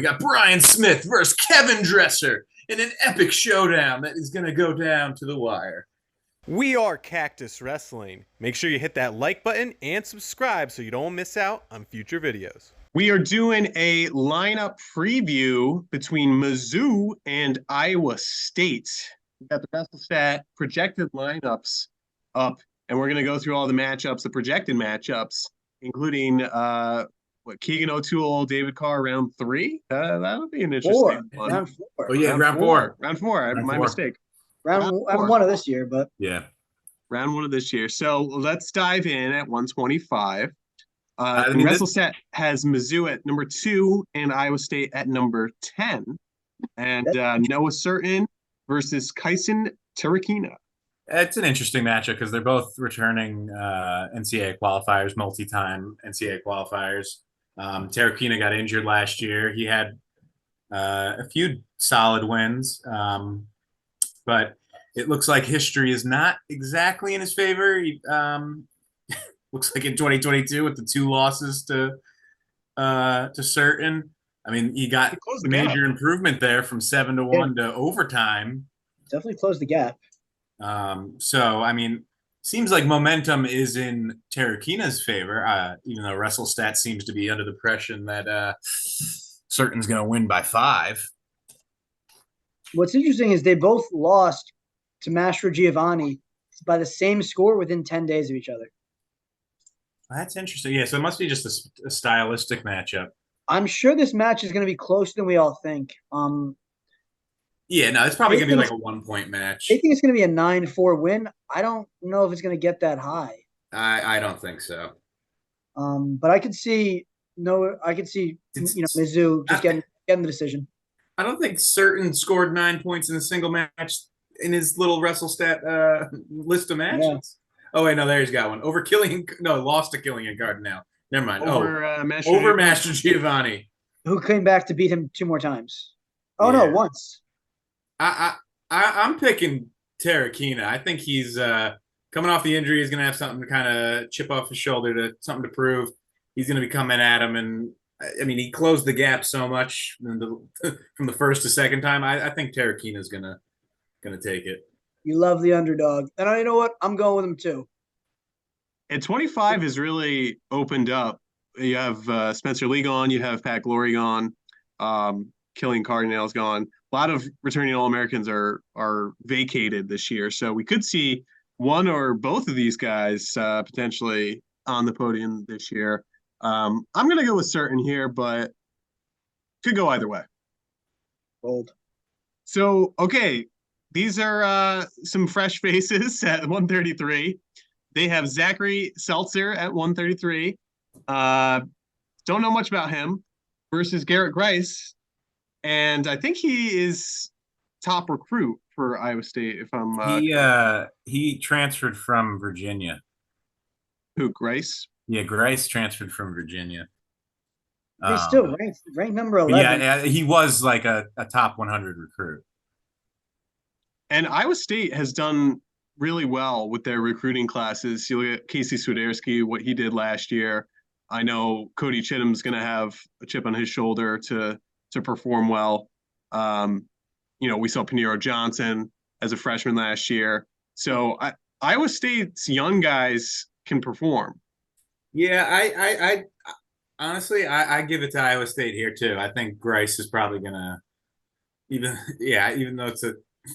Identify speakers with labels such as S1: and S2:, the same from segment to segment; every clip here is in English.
S1: We got Brian Smith versus Kevin Dresser in an epic showdown that is going to go down to the wire.
S2: We are Cactus Wrestling. Make sure you hit that like button and subscribe so you don't miss out on future videos.
S3: We are doing a lineup preview between Mizzou and Iowa State. We've got the WrestleStat projected lineups up, and we're going to go through all the matchups, the projected matchups, including Keegan, OToole, David Carr, round 3. That'll be an interesting one.
S4: Round 4.
S1: Oh, yeah, round four.
S3: Round 4. My mistake.
S4: Round 1 of this year, but
S1: yeah.
S3: Round 1 of this year. So let's dive in at 125. WrestleStat has Mizzou at number 2 and Iowa State at number 10. And Noah Certain versus Kyson Terakina.
S1: It's an interesting matchup because they're both returning NCAA qualifiers, multi-time NCAA qualifiers. Terakina got injured last year. He had a few solid wins, but it looks like history is not exactly in his favor. He, looks like in 2022 with the 2 losses to Certain. I mean, he got major improvement there from 7-1 to overtime.
S4: Definitely closed the gap.
S1: So, I mean, seems like momentum is in Terakina's favor, even though WrestleStat seems to be under the impression that Certain's going to win by 5.
S4: What's interesting is they both lost to Mastro Giovanni by the same score within 10 days of each other.
S1: That's interesting. Yeah, so it must be just a stylistic matchup.
S4: I'm sure this match is going to be closer than we all think.
S1: Yeah, no, it's probably going to be like a 1-point match.
S4: I think it's going to be a 9-4 win. I don't know if it's going to get that high.
S1: I don't think so.
S4: But I could see Mizzou just getting the decision.
S1: I don't think Certain scored 9 points in a single match in his little WrestleStat list of matches. Yeah. Oh wait, no, there he's got one. Lost to Killian Cardinale. Never mind. Over Master Giovanni,
S4: who came back to beat him 2 more times. Oh yeah. No, once.
S1: I'm picking Terakina. I think he's coming off the injury. He's going to have something to kind of chip off his shoulder, something to prove. He's going to be coming at him, and I mean, he closed the gap so much from the first to second time. I think Terakina is gonna take it.
S4: You love the underdog, and you know what? I'm going with him too.
S3: And 25 has really opened up. You have Spencer Lee gone. You have Pat Glory gone. Killian Cardinale's gone. A lot of returning All-Americans are vacated this year, so we could see one or both of these guys potentially on the podium this year. I'm going to go with Certain here, but could go either way.
S4: Bold.
S3: So, okay, these are some fresh faces at 133. They have Zachary Seltzer at 133. Don't know much about him versus Garrett Grice. And I think he is top recruit for Iowa State, if I'm
S1: he transferred from Virginia.
S3: Who, Grice?
S1: Yeah, Grice transferred from Virginia.
S4: He's still ranked number 11.
S1: Yeah, he was like a top 100 recruit.
S3: And Iowa State has done really well with their recruiting classes. You look at Casey Swiderski, what he did last year. I know Cody Chittam's going to have a chip on his shoulder to perform well. We saw Panero Johnson as a freshman last year. So Iowa State's young guys can perform.
S1: Yeah, I honestly, I give it to Iowa State here too. I think Grice is probably gonna even though it's a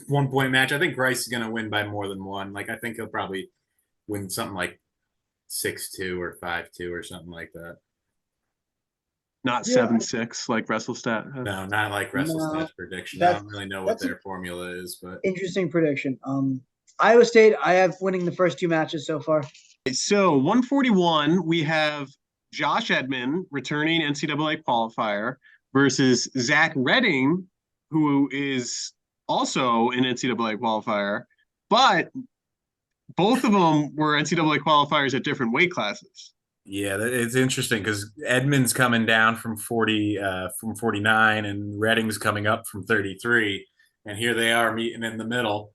S1: 1-point match, I think Grice is gonna win by more than 1. Like, I think he'll probably win something like 6-2 or 5-2 or something like that.
S3: Not 7-6 like WrestleStat.
S1: No, not like WrestleStat's prediction. I don't really know what their formula is, but
S4: interesting prediction. Iowa State, I have winning the first 2 matches so far.
S3: So 141, we have Josh Edmond, returning NCAA qualifier, versus Zach Redding, who is also an NCAA qualifier, but both of them were NCAA qualifiers at different weight classes.
S1: Yeah, it's interesting because Edmond's coming down from 49, and Redding's coming up from 33, and here they are meeting in the middle.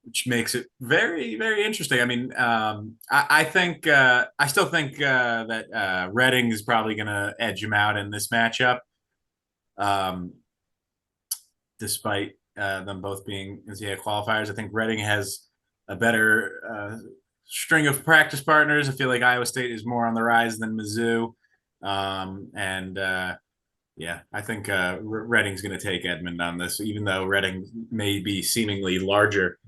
S1: which makes it very, very interesting. I mean, I think I still think that Reading is probably going to edge him out in this matchup, um, despite them both being NCAA qualifiers. I think Reading has a better string of practice partners. I feel like Iowa State is more on the rise than Mizzou, and yeah, I think Reading's going to take Edmond on this, even though Reading may be seemingly larger.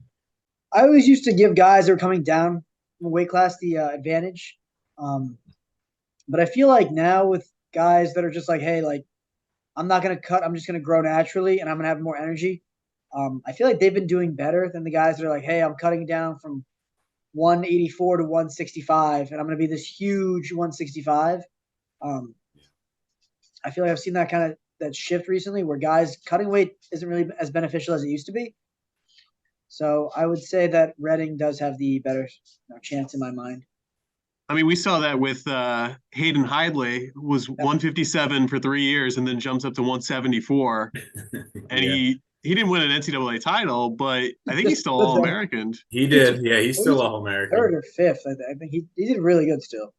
S4: I always used to give guys that are coming down from weight class the advantage. But I feel like now with guys that are just like, hey, like, I'm not going to cut. I'm just going to grow naturally and I'm going to have more energy. I feel like they've been doing better than the guys that are like, hey, I'm cutting down from 184 to 165 and I'm going to be this huge 165. I feel like I've seen that kind of that shift recently where guys cutting weight isn't really as beneficial as it used to be. So I would say that Reading does have the better chance in my mind.
S3: I mean, we saw that with Hayden Hidlay, who was 157 for 3 years and then jumps up to 174. And
S1: Yeah.
S3: he didn't win an NCAA title, but I think he's still All-American.
S1: He did. Yeah, he's still All-American.
S4: Third or fifth. I think he did really good still.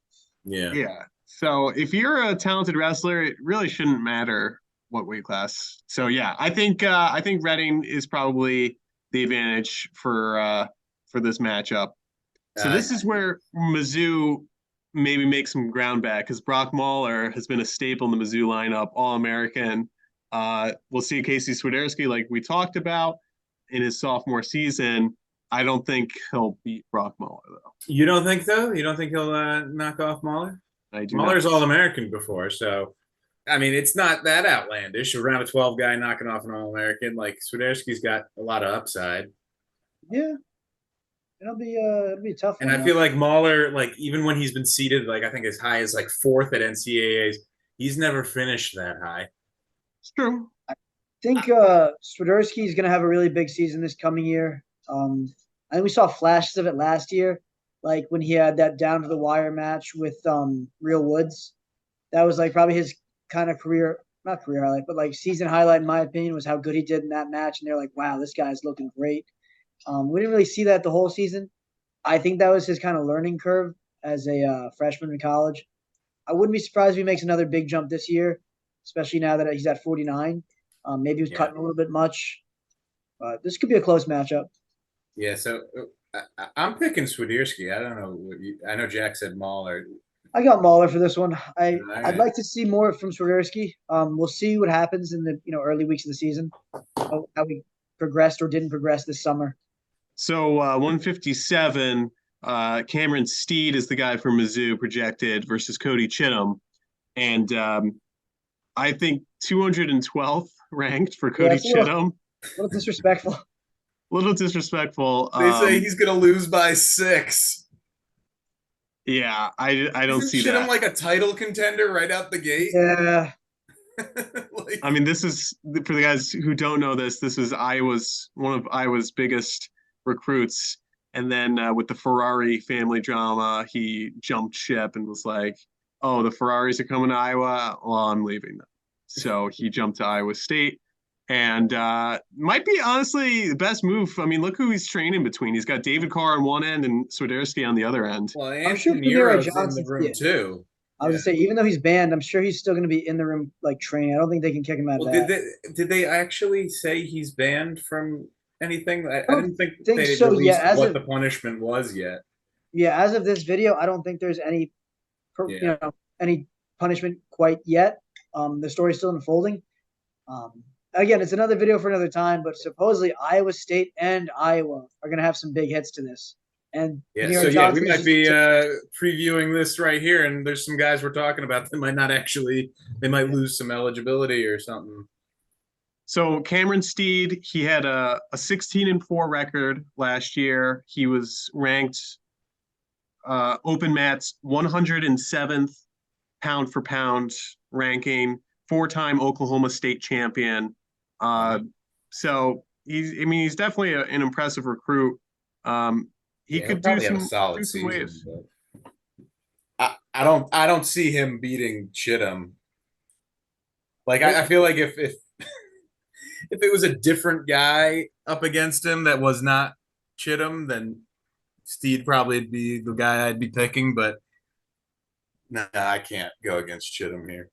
S1: Yeah.
S3: Yeah. So if you're a talented wrestler, it really shouldn't matter what weight class. So yeah, I think Reading is probably the advantage for this matchup. So this is where Mizzou maybe makes some ground back because Brock Mahler has been a staple in the Mizzou lineup, All-American. We'll see Casey Swiderski, like we talked about, in his sophomore season. I don't think he'll beat Brock Mahler, though.
S1: You don't think so? You don't think he'll knock off Mahler?
S3: I do.
S1: Mahler's All-American before, so I mean, it's not that outlandish. A round of 12 guy knocking off an All-American. Like, Swiderski's got a lot of upside.
S4: Yeah. It'll be a tough one.
S1: And I feel like Mahler, like, even when he's been seated, like, I think as high as, like, 4th at NCAAs, he's never finished that high.
S3: It's true.
S4: I think Swiderski is going to have a really big season this coming year. I think we saw flashes of it last year, like when he had that down-to-the-wire match with Real Woods. That was, like, probably his kind of not career highlight, but, like, season highlight, in my opinion, was how good he did in that match. And they're like, wow, this guy's looking great. We didn't really see that the whole season. I think that was his kind of learning curve as a freshman in college. I wouldn't be surprised if he makes another big jump this year, especially now that he's at 49. Maybe he was cutting a little bit much. But this could be a close matchup.
S1: Yeah, so I'm picking Swiderski. I don't know. I know Jack said Mahler.
S4: I got Mahler for this one. I'd like to see more from Swiderski. We'll see what happens in the early weeks of the season, how we progressed or didn't progress this summer.
S3: So 157, Cameron Steed is the guy for Mizzou projected versus Cody Chittam. And I think 212th ranked for Cody Chittam.
S4: A little disrespectful.
S3: Little disrespectful.
S1: They say he's going to lose by 6.
S3: Yeah, I don't see
S1: Chittam
S3: that.
S1: like a title contender right out the gate?
S4: Yeah.
S3: Like, I mean, this is, for the guys who don't know this is one of Iowa's biggest recruits. And then with the Ferrari family drama, he jumped ship and was like, oh, the Ferraris are coming to Iowa. Well, I'm leaving them. So he jumped to Iowa State. And might be, honestly, the best move. I mean, look who he's training between. He's got David Carr on one end and Swiderski on the other end.
S1: Well,
S4: I'm sure
S1: Panero's in the room, too.
S4: I was going to say, even though he's banned, I'm sure he's still going to be in the room, like, training. I don't think they can kick him out of that.
S1: Did they actually say he's banned from anything? I didn't think they
S4: so.
S1: released
S4: Yeah,
S1: what the punishment was yet.
S4: Yeah, as of this video, I don't think there's any, any punishment quite yet. The story's still unfolding. Again, it's another video for another time, but supposedly Iowa State and Iowa are going to have some big hits to this. And
S1: we might be previewing this right here, and there's some guys we're talking about that might not actually, they might lose some eligibility or something.
S3: So Cameron Steed, he had a 16-4 record last year. He was ranked Open Mat's 107th pound for pound ranking, 4-time Oklahoma State champion. So he's definitely an impressive recruit. He could do some
S1: solid
S3: season. Waves.
S1: I don't see him beating Chittam. Like I feel like if it was a different guy up against him that was not Chittam, then Steed probably would be the guy I'd be picking. But nah, I can't go against Chittam here.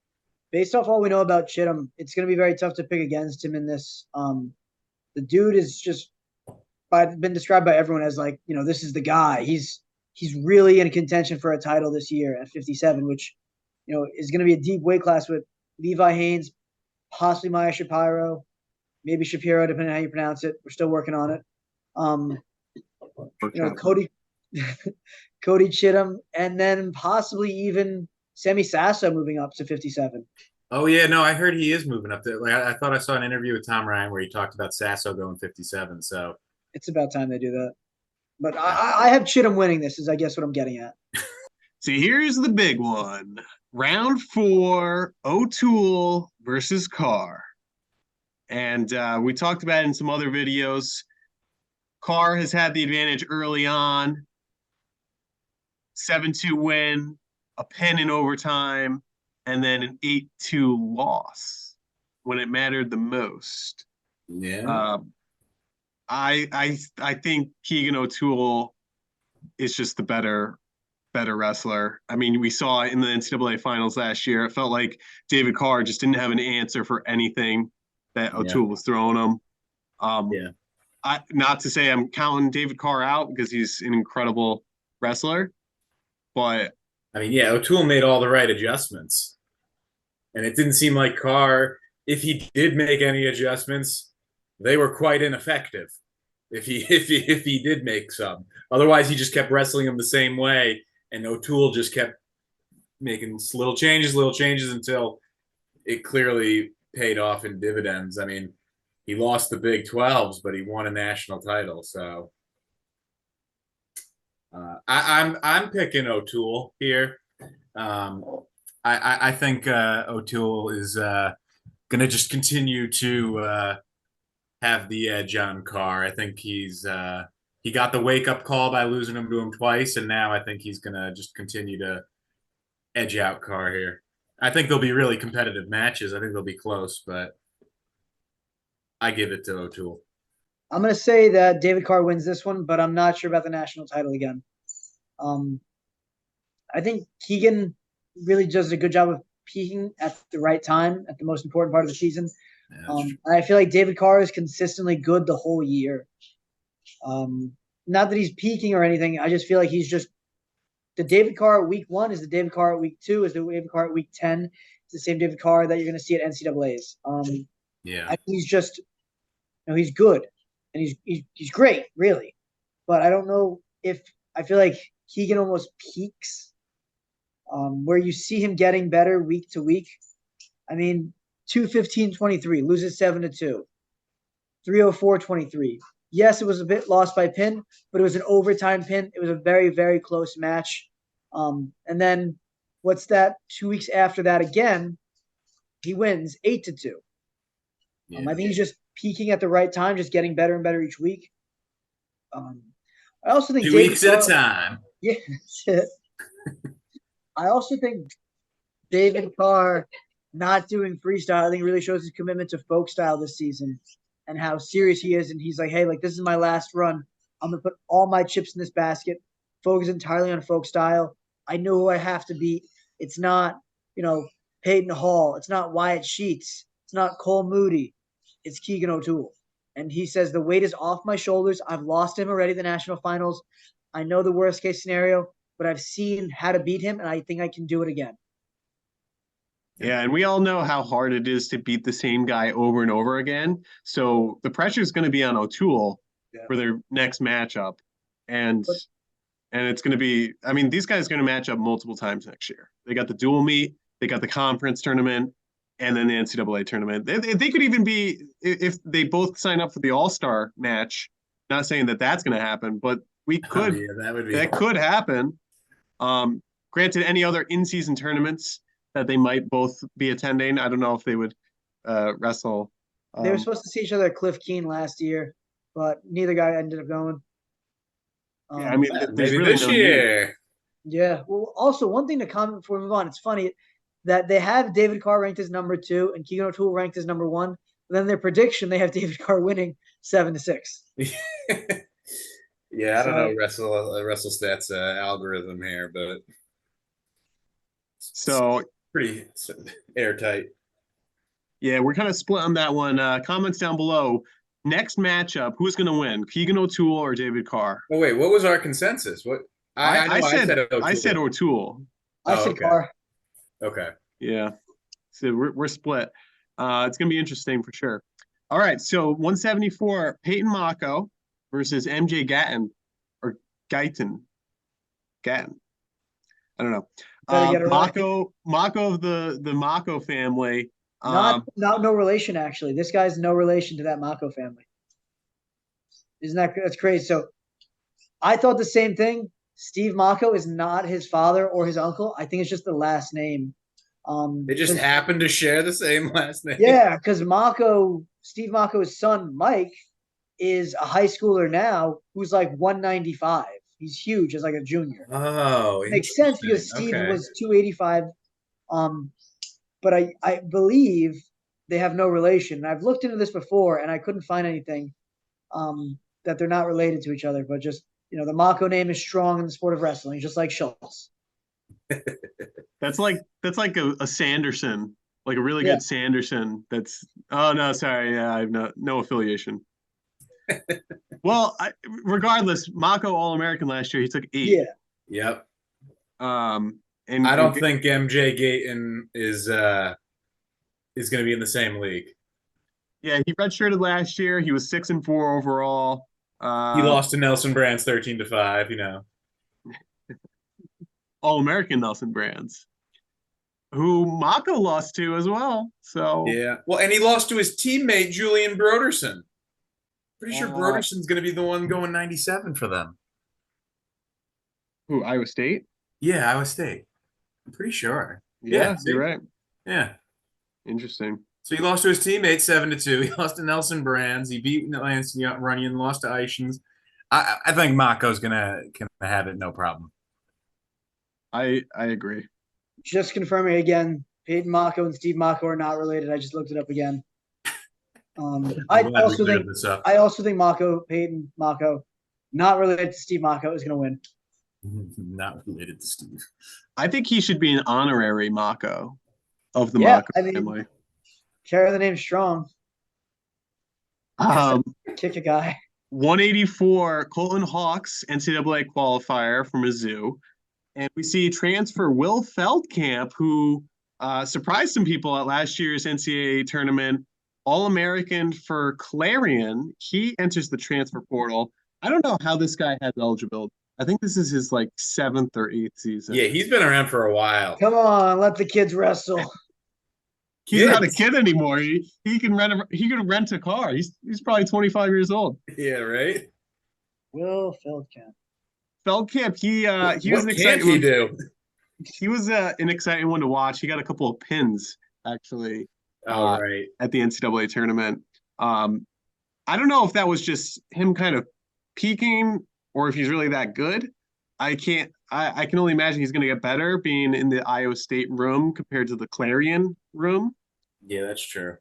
S4: Based off all we know about Chittam, it's going to be very tough to pick against him in this. The dude is just been described by everyone as like, this is the guy. He's really in contention for a title this year at 57, which, is going to be a deep weight class with Levi Haynes, possibly Maya Shapiro, maybe Shapiro, depending on how you pronounce it. We're still working on it. Cody, Cody Chittam, and then possibly even Sammy Sasso moving up to 57.
S1: Oh yeah, no, I heard he is moving up there. Like I thought I saw an interview with Tom Ryan where he talked about Sasso going 57. So
S4: it's about time they do that. But I have Chittam winning this, is I guess what I'm getting at.
S3: See, here's the big one. Round 4, OToole versus Carr. And we talked about it in some other videos. Carr has had the advantage early on. 7-2 win, a pin in overtime, and then an 8-2 loss when it mattered the most.
S1: yeah,
S3: I think Keegan OToole is just the better wrestler. I mean, we saw in the NCAA finals last year, it felt like David Carr just didn't have an answer for anything that OToole was throwing him. Not to say I'm counting David Carr out because he's an incredible wrestler, but
S1: I mean, OToole made all the right adjustments, and it didn't seem like Carr, if he did make any adjustments, they were quite ineffective. If he did make some, otherwise he just kept wrestling him the same way, and OToole just kept making little changes until it clearly paid off in dividends. I mean, he lost the Big 12s, but he won a national title. So I'm picking OToole here. I think OToole is going to just continue to have the edge on Carr. I think he got the wake up call by losing him to him twice, and now I think he's going to just continue to edge out Carr here. I think they'll be really competitive matches. I think they'll be close, but I give it to OToole.
S4: I'm going to say that David Carr wins this one, but I'm not sure about the national title again. I think Keegan really does a good job of peaking at the right time, at the most important part of the season. I feel like David Carr is consistently good the whole year. Not that he's peaking or anything. I just feel like he's just the David Carr at week 1 is the David Carr at week 2 is the David Carr at week 10. It's the same David Carr that you're going to see at NCAAs. I think he's just, he's good and he's great, really. But I don't know if I feel like Keegan almost peaks, where you see him getting better week to week. I mean, 215-23, loses 7-2, 304-23. Yes, it was a bit lost by pin, but it was an overtime pin. It was a very, very close match. And then what's that? 2 weeks after that again, he wins 8-2. I think he's just peaking at the right time, just getting better and better each week. I also think
S1: 2 weeks at a time.
S4: Yeah, that's it. I also think David Carr not doing freestyle, I think really shows his commitment to folk style this season and how serious he is. And he's like, hey, this is my last run. I'm going to put all my chips in this basket, focus entirely on folk style. I know who I have to beat. It's not, Peyton Hall. It's not Wyatt Sheets. It's not Cole Moody. It's Keegan OToole. And he says, the weight is off my shoulders. I've lost him already in the national finals. I know the worst case scenario, but I've seen how to beat him, and I think I can do it again.
S3: Yeah, and we all know how hard it is to beat the same guy over and over again. So the pressure is going to be on OToole for their next matchup. And it's going to be, I mean, these guys are going to match up multiple times next year. They got the dual meet, they got the conference tournament, and then the NCAA tournament. They could even be, if they both sign up for the All-Star match, not saying that that's going to happen, but that could happen. Granted, any other in-season tournaments that they might both be attending, I don't know if they would wrestle.
S4: They were supposed to see each other at Cliff Keen last year, but neither guy ended up going.
S3: I mean, there's
S1: maybe
S3: really
S1: this
S3: no
S1: year.
S3: Need.
S4: Yeah. Well, also one thing to comment before we move on. It's funny that they have David Carr ranked as number 2 and Keegan OToole ranked as number 1. But then their prediction, they have David Carr winning 7-6.
S1: Yeah, I don't know
S4: So
S1: Wrestle Stats algorithm here, but it's
S3: So
S1: pretty airtight.
S3: yeah, we're kind of split on that one. Comments down below. Next matchup, who's going to win? Keegan OToole or David Carr?
S1: Oh wait, what was our consensus? What I know I said
S3: I said
S1: O'Toole.
S3: OToole.
S4: I
S1: Oh,
S4: said
S1: okay.
S4: Carr.
S1: Okay.
S3: Yeah. So we're split. It's going to be interesting for sure. All right. So 174, Peyton Mako versus MJ Gatton or Gatton. Gatton. I don't know.
S4: Better get it right.
S3: Mako of the Mako family.
S4: Not no relation actually. This guy's no relation to that Mako family. That's crazy? So I thought the same thing. Steve Mako is not his father or his uncle. I think it's just the last name.
S1: They just happen to share the same last name.
S4: Yeah, because Steve Mako's son, Mike, is a high schooler now who's like 195. He's huge as like a junior.
S1: Oh,
S4: Makes sense because Steve
S1: okay.
S4: was 285. But I believe they have no relation. And I've looked into this before and I couldn't find anything that they're not related to each other. But just, the Mako name is strong in the sport of wrestling, just like Schultz.
S3: That's like a Sanderson, like a really good Sanderson. Oh no, sorry, yeah, I have no affiliation. Well, regardless, Mako All-American last year. He took 8.
S4: Yeah.
S1: Yep.
S3: And
S1: I don't think MJ Gatton is going to be in the same league.
S3: Yeah, he redshirted last year. He was 6-4 overall.
S1: He lost to Nelson Brands 13-5.
S3: All-American Nelson Brands, who Mako lost to as well. So
S1: yeah, well, and he lost to his teammate Julian Brodersen. Pretty sure Brodersen's going to be the one going 97 for them.
S3: Who, Iowa State?
S1: Yeah, Iowa State. I'm pretty sure.
S3: Yeah, you're right.
S1: Yeah.
S3: Interesting.
S1: So he lost to his teammate 7-2. He lost to Nelson Brands. He beat Lance Runyon, lost to Ishins. I think Mako's gonna have it no problem.
S3: I agree.
S4: Just confirming again, Peyton Mako and Steve Mako are not related. I just looked it up again. I also think Peyton Mako, not related to Steve Mako, is going to win.
S1: Not related to Steve.
S3: I think he should be an honorary Mako of the Mako family.
S4: Carry the name strong. Kick a guy.
S3: 184, Colton Hawks, NCAA qualifier from Mizzou. And we see transfer Will Feldkamp, who surprised some people at last year's NCAA tournament. All-American for Clarion. He enters the transfer portal. I don't know how this guy has eligibility. I think this is his 7th or 8th season.
S1: Yeah, he's been around for a while.
S4: Come on, let the kids wrestle.
S3: He's not a kid anymore. He can rent a car. He's probably 25 years old.
S1: Yeah, right.
S4: Will Feldkamp.
S3: Feldkamp, he was an exciting one. He was an exciting one to watch. He got a couple of pins actually.
S1: Right.
S3: At the NCAA tournament. I don't know if that was just him kind of peaking or if he's really that good. I can only imagine he's going to get better being in the Iowa State room compared to the Clarion room.
S1: Yeah, that's true.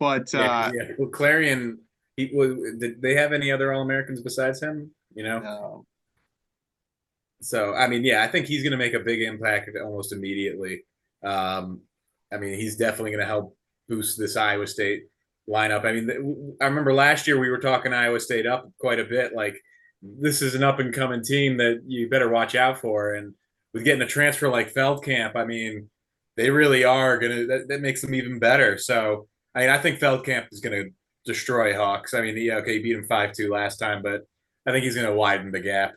S3: But
S1: well, Clarion, did they have any other All-Americans besides him?
S3: No.
S1: So, I think he's going to make a big impact almost immediately. He's definitely going to help boost this Iowa State lineup. I remember last year we were talking Iowa State up quite a bit. Like, this is an up-and-coming team that you better watch out for. And with getting a transfer like Feldkamp, they really are going to – that makes them even better. So, I think Feldkamp is going to destroy Hawks. He beat him 5-2 last time, but I think he's going to widen the gap.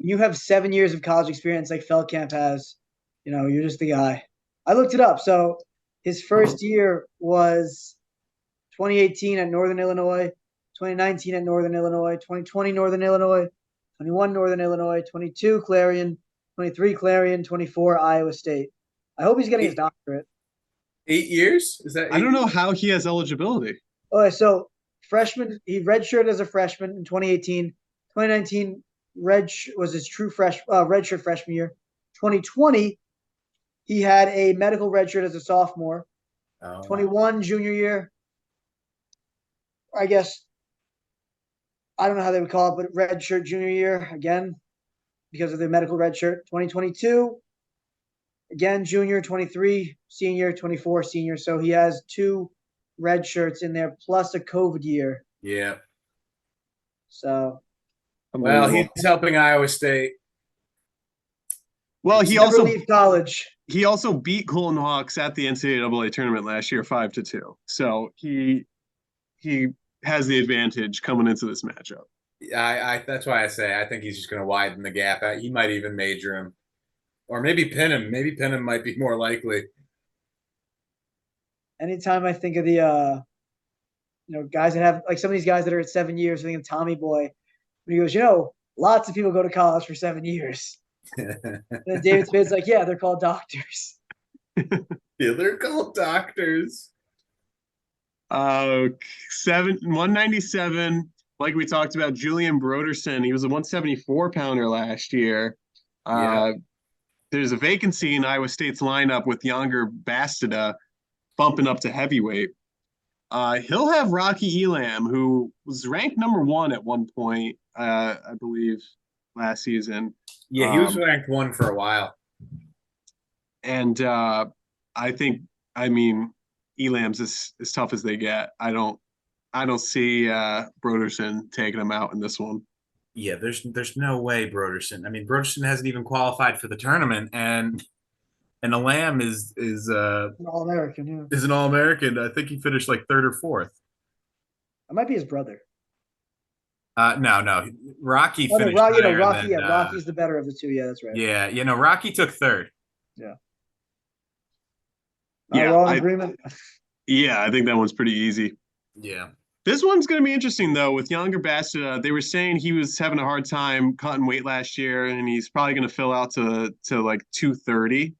S4: You have 7 years of college experience like Feldkamp has. You're just the guy. I looked it up. So his first year was 2018 at Northern Illinois, 2019 at Northern Illinois, 2020 Northern Illinois, 21 Northern Illinois, 22 Clarion, 23 Clarion, 24 Iowa State. I hope he's getting his doctorate.
S1: 8 years? Is that?
S3: I don't know how he has eligibility.
S4: Okay, so freshman, he redshirted as a freshman in 2018. 2019 was his true redshirt freshman year. 2020. He had a medical redshirt as a sophomore. 21 junior year. I guess I don't know how they would call it, but red shirt junior year again because of the medical red shirt. 2022, again, junior, 23, senior, 24, senior. So he has 2 red shirts in there plus a COVID year.
S1: Yeah.
S4: So,
S1: Well, he's helping Iowa State.
S3: Well,
S4: never leave college.
S3: He also beat Colton Hawks at the NCAA tournament last year, 5-2. So he has the advantage coming into this matchup.
S1: I that's why I say I think he's just going to widen the gap. He might even major him, or maybe pin him. Maybe pin him might be more likely.
S4: Anytime I think of the guys that have, like, some of these guys that are at 7 years, I think of Tommy Boy, when he goes, lots of people go to college for 7 years. And then David Spade's like, yeah, they're called doctors.
S1: Yeah, they're called doctors.
S3: 197. Like we talked about, Julian Brodersen, he was a 174-pounder last year. There's a vacancy in Iowa State's lineup with younger Bastida bumping up to heavyweight. He'll have Rocky Elam, who was ranked number 1 at one point, I believe, last season.
S1: Yeah, he was ranked 1 for a while.
S3: And I mean, Elam's as tough as they get. I don't see Brodersen taking him out in this one.
S1: Yeah, there's no way Brodersen. I mean, Brodersen hasn't even qualified for the tournament, and Elam is
S4: an All-American. Yeah,
S1: is an All-American. I think he finished like 3rd or 4th.
S4: It might be his brother.
S1: No. Rocky finished
S4: Rocky.
S1: then,
S4: Rocky's the better of the 2. Yeah, that's right.
S1: Yeah, Rocky took 3rd.
S4: Yeah.
S3: Yeah,
S4: all in agreement.
S3: Yeah, I think that one's pretty easy.
S1: Yeah.
S3: This one's going to be interesting, though, with younger Bastida. They were saying he was having a hard time cutting weight last year, and he's probably going to fill out to like 230.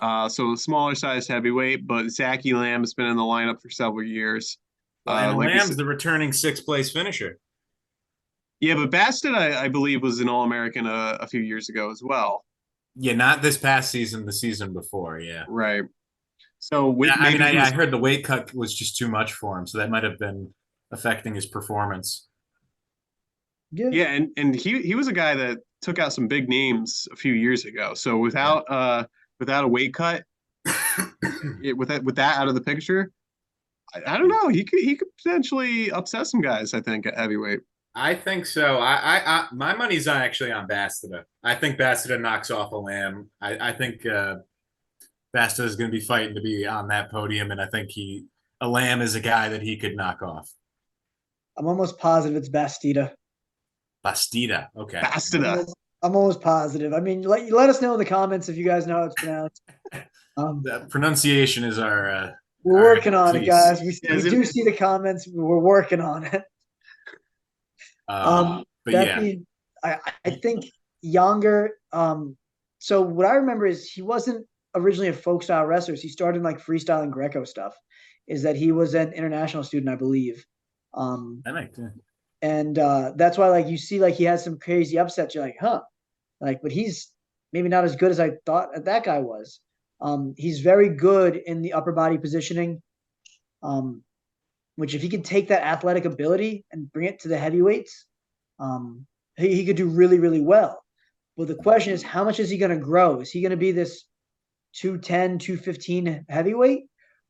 S3: So a smaller size heavyweight, but Zach Elam has been in the lineup for several years.
S1: And Elam's the returning 6th place finisher.
S3: Yeah, but Bastida, I believe, was an All-American a few years ago as well.
S1: Yeah, not this past season, the season before, yeah.
S3: Right. So
S1: I heard the weight cut was just too much for him, so that might have been affecting his performance.
S3: Yeah, and he was a guy that took out some big names a few years ago. So without a weight cut, with that out of the picture, I don't know. He could potentially upset some guys, I think, at heavyweight.
S1: I think so. I my money's actually on Bastida. I think Bastida knocks off Elam. I think Bastida is going to be fighting to be on that podium, and I think Elam is a guy that he could knock off.
S4: I'm almost positive it's Bastida.
S1: Bastida, okay.
S3: Bastida.
S4: I'm almost positive. I mean, let us know in the comments if you guys know how it's pronounced.
S1: The pronunciation is our.
S4: We're working on it, guys. We do see the comments. We're working on it.
S1: But yeah,
S4: I think younger. So what I remember is he wasn't originally a folk style wrestler. He started in like freestyle and Greco stuff. Is that he was an international student, I believe.
S1: that makes sense.
S4: And that's why, like, you see, like, he has some crazy upsets. You're like, huh, like, but he's maybe not as good as I thought that guy was. He's very good in the upper body positioning. Which if he could take that athletic ability and bring it to the heavyweights, he could do really, really well. But the question is, how much is he going to grow? Is he going to be this 210, 215 heavyweight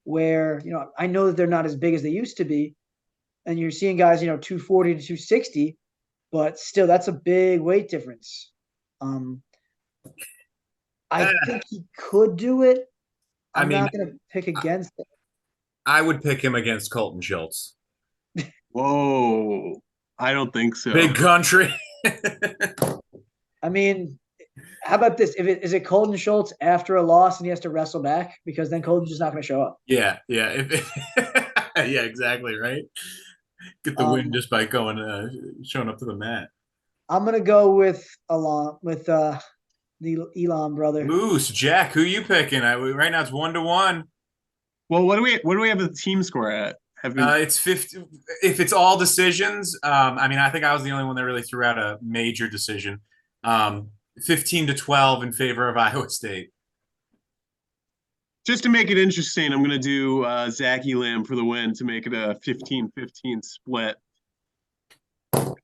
S4: where, I know that they're not as big as they used to be. And you're seeing guys, 240 to 260, but still that's a big weight difference. I think he could do it. I'm not going to pick against it.
S1: I would pick him against Colton Schultz.
S3: Whoa. I don't think so.
S1: Big country.
S4: I mean, how about this? Is it Colton Schultz after a loss and he has to wrestle back? Because then Colton's just not going to show up.
S1: Yeah. Yeah, exactly, right? Get the win just by showing up to the mat.
S4: I'm going to go with Elam, with the Elam brother.
S1: Moose, Jack, who you picking? Right now it's 1-1.
S3: Well, what do we have the team score at?
S1: It's 50. If it's all decisions, I think I was the only one that really threw out a major decision. 15-12 in favor of Iowa State.
S3: Just to make it interesting, I'm going to do Zach Elam for the win to make it a 15-15 split.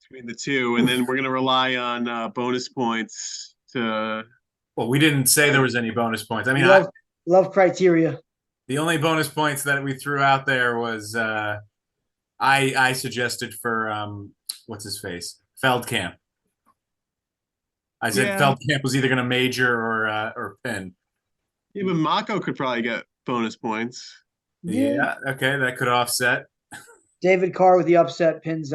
S3: between the two, and then we're going to rely on bonus points to.
S1: Well, we didn't say there was any bonus points. I mean,
S4: love criteria.
S1: The only bonus points that we threw out there was I suggested for what's his face, Feldkamp. I said Feldkamp was either going to major or pin.
S3: Yeah, but Mako could probably get bonus points.
S1: Yeah, okay, that could offset.
S4: David Carr with the upset pins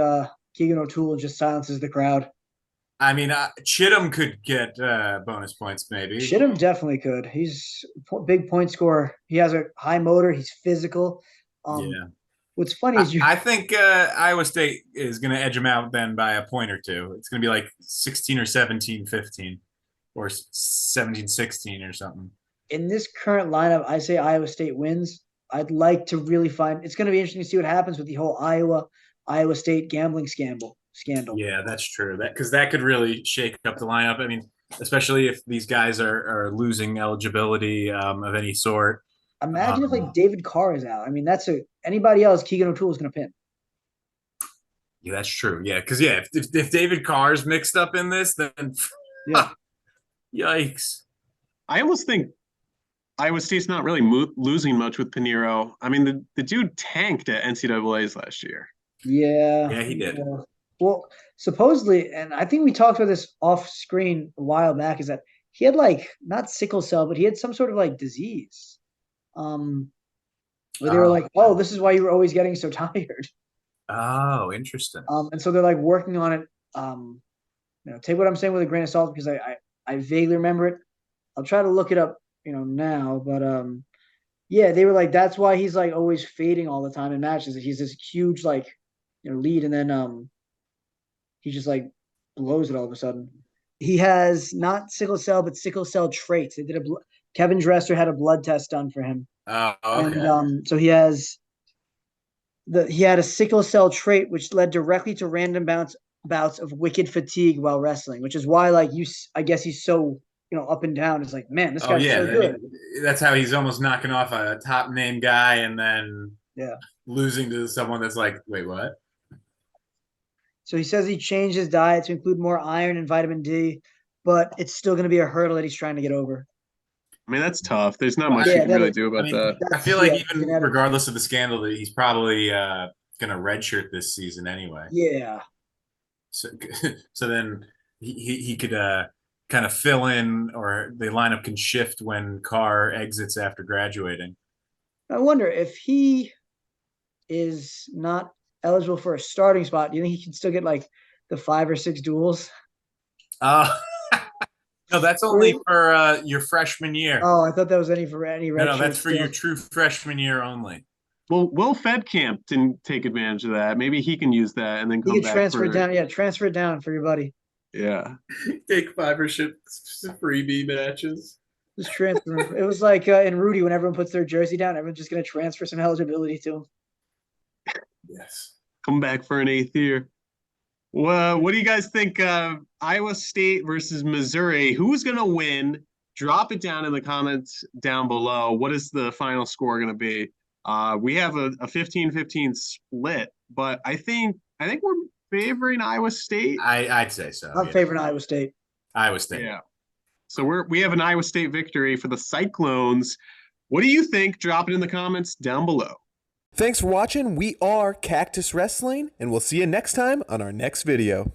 S4: Keegan OToole and just silences the crowd.
S1: I mean, Chittam could get bonus points, maybe.
S4: Chittam definitely could. He's a big point scorer. He has a high motor. He's physical.
S1: Yeah.
S4: What's funny is
S1: I think Iowa State is going to edge him out then by a point or two. It's going to be like 16 or 17-15 or 17-16 or something.
S4: In this current lineup, I say Iowa State wins. I'd like to really find – it's going to be interesting to see what happens with the whole Iowa State gambling scandal.
S1: Yeah, that's true. Because that could really shake up the lineup. I mean, especially if these guys are losing eligibility of any sort.
S4: Imagine if like David Carr is out. I mean, anybody else Keegan OToole is going to pin.
S1: Yeah, that's true. Yeah, because if David Carr is mixed up in this, then yikes.
S3: I almost think Iowa State's not really losing much with Panero. I mean, the dude tanked at NCAA's last year.
S4: Yeah.
S1: Yeah, he did.
S4: Well, supposedly, and I think we talked about this off screen a while back, is that he had like not sickle cell, but he had some sort of like disease. Where they were like, "Oh, this is why you were always getting so tired."
S1: Oh, interesting.
S4: And so they're like working on it. Take what I'm saying with a grain of salt because I vaguely remember it. I'll try to look it up, now. But yeah, they were like, that's why he's like always fading all the time in matches. He's this huge like lead, and then he just like blows it all of a sudden. He has not sickle cell, but sickle cell traits. They did Kevin Dresser had a blood test done for him.
S1: Oh, okay.
S4: And so he had a sickle cell trait, which led directly to random bouts of wicked fatigue while wrestling, which is why I guess he's so up and down. It's like, man, this guy's so good.
S1: That's how he's almost knocking off a top name guy and then losing to someone that's like, wait, what?
S4: So he says he changed his diet to include more iron and vitamin D, but it's still going to be a hurdle that he's trying to get over.
S3: I mean, that's tough. There's not much you can really do about that.
S1: I feel like even regardless of the scandal, that he's probably going to redshirt this season anyway.
S4: Yeah.
S1: So then he could kind of fill in, or the lineup can shift when Carr exits after graduating.
S4: I wonder if he is not eligible for a starting spot. Do you think he can still get like the 5 or 6 duels?
S1: No, that's only for your freshman year.
S4: Oh, I thought that was for any red.
S1: No, that's for your true freshman year only.
S3: Well, Will Feldkamp didn't take advantage of that. Maybe he can use that and then come back.
S4: Transfer it down. Yeah, transfer it down for your buddy.
S3: Yeah.
S1: Take 5 or 6 freebie matches.
S4: Just transfer. It was like in Rudy when everyone puts their jersey down, everyone's just going to transfer some eligibility to him.
S1: Yes.
S3: Come back for an 8th year. Well, what do you guys think of Iowa State versus Missouri? Who's going to win? Drop it down in the comments down below. What is the final score going to be? We have a 15-15 split, but I think we're favoring Iowa State.
S1: I'd say so.
S4: I'm favoring Iowa State.
S1: Iowa State.
S3: Yeah. So we have an Iowa State victory for the Cyclones. What do you think? Drop it in the comments down below.
S2: Thanks for watching. We are Cactus Wrestling, and we'll see you next time on our next video.